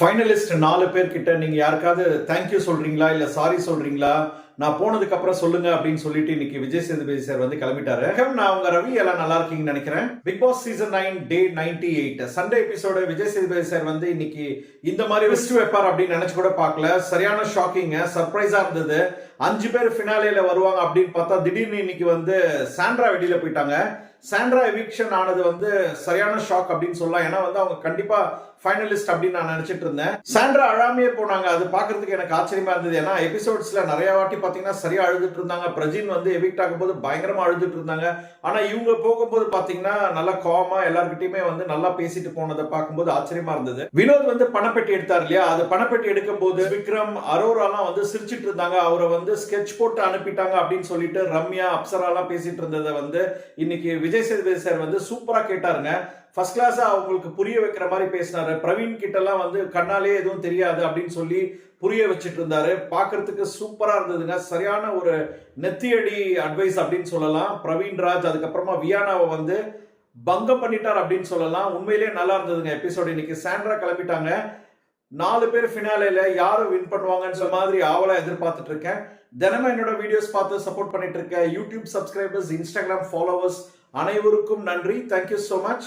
Finalist 4 பேர்கிட்ட நீங்க யாருக்காவது தேங்க்யூ சொல்றீங்களா இல்ல சாரி சொல்றீங்களா, நான் போனதுக்கு அப்புறம் சொல்லுங்க அப்படின்னு சொல்லிட்டு இன்னைக்கு விஜய் சேதுபதி சார் வந்து கிளம்பிட்டாரு. நான் உங்க ரவி, எல்லாம் நல்லா இருக்கீங்கன்னு நினைக்கிறேன். பிக் பாஸ் சீசன் 9 டே 98 சண்டே எபிசோட விஜய் சேதுபதி சார் வந்து இன்னைக்கு இந்த மாதிரி லிஸ்ட் வைப்பார் அப்படின்னு நினைச்சு கூட பார்க்கல. சரியான ஷாக்கிங், சர்ப்ரைஸா இருந்தது. 5 பேர் ஃபினாலேல வருவாங்க அப்படின்னு பார்த்தா திடீர்னு இன்னைக்கு வந்து சாண்ட்ரா வெளியில போயிட்டாங்க. சாண்ட்ரா எவிக்ஷன் ஆனது வந்து சரியான ஷாக் அப்படின்னு சொல்லலாம். ஏன்னா வந்து அவங்க கண்டிப்பா ஃபைனலிஸ்ட் அப்படின்னு நான் நினைச்சிட்டு இருந்தேன். சாண்ட்ரா அழாமையே போனாங்க. அது பாக்குறதுக்கு எனக்கு ஆச்சரியமா இருந்தது. ஏன்னா எபிசோட்ஸ்ல நிறைய வாட்டி பாத்தீங்கன்னா சரியா அழுதுட்டு இருந்தாங்க. பிரஜின் வந்து எவிக்ட் ஆகும்போது பயங்கரமா அழுதுட்டு இருந்தாங்க. ஆனா இவங்க போகும்போது பாத்தீங்கன்னா நல்லா காமா எல்லார்கிட்டயுமே வந்து நல்லா பேசிட்டு போனதை பார்க்கும்போது ஆச்சரியமா இருந்தது. வினோத் வந்து பணப்பெட்டி எடுத்தார் இல்லையா, அது பணப்பெட்டி எடுக்கும் போது விக்ரம், அரோராலாம் வந்து சிரிச்சிட்டு இருந்தாங்க. அவரை வந்து ஸ்கெட்ச் போட்டு அனுப்பிட்டாங்க அப்படின்னு சொல்லிட்டு ரம்யா, அப்சரா எல்லாம் பேசிட்டு இருந்ததை வந்து இன்னைக்கு விஜய் சேதுபதி சார் வந்து சூப்பரா கேட்டாருங்க. ஃபர்ஸ்ட் கிளாஸா அவங்களுக்கு புரிய வைக்கிற மாதிரி பேசினாரு. பிரவீன் கிட்ட எல்லாம் வந்து கண்ணாலே எதுவும் தெரியாது அப்படின்னு சொல்லி புரிய வச்சுட்டு இருந்தாரு. பாக்குறதுக்கு சூப்பரா இருந்ததுங்க. சரியான ஒரு நெத்தியடி அட்வைஸ் அப்படின்னு சொல்லலாம். பிரவீன் ராஜ் அதுக்கப்புறமா வியானாவை வந்து பங்கம் பண்ணிட்டார் அப்படின்னு சொல்லலாம். உண்மையிலேயே நல்லா இருந்ததுங்க எபிசோட். இன்னைக்கு சாண்ட்ரா கிளம்பிட்டாங்க. 4 பேர் ஃபினாலேல யாரும் வின் பண்ணுவாங்கன்னு சொன்ன மாதிரி ஆவலா எதிர்பார்த்துட்டு இருக்கேன். தினமும் என்னோட வீடியோஸ் பார்த்து சப்போர்ட் பண்ணிட்டு இருக்க யூடியூப் சப்ஸ்கிரைபர்ஸ், இன்ஸ்டாகிராம் ஃபாலோவர்ஸ் அனைவருக்கும் நன்றி. Thank you so much.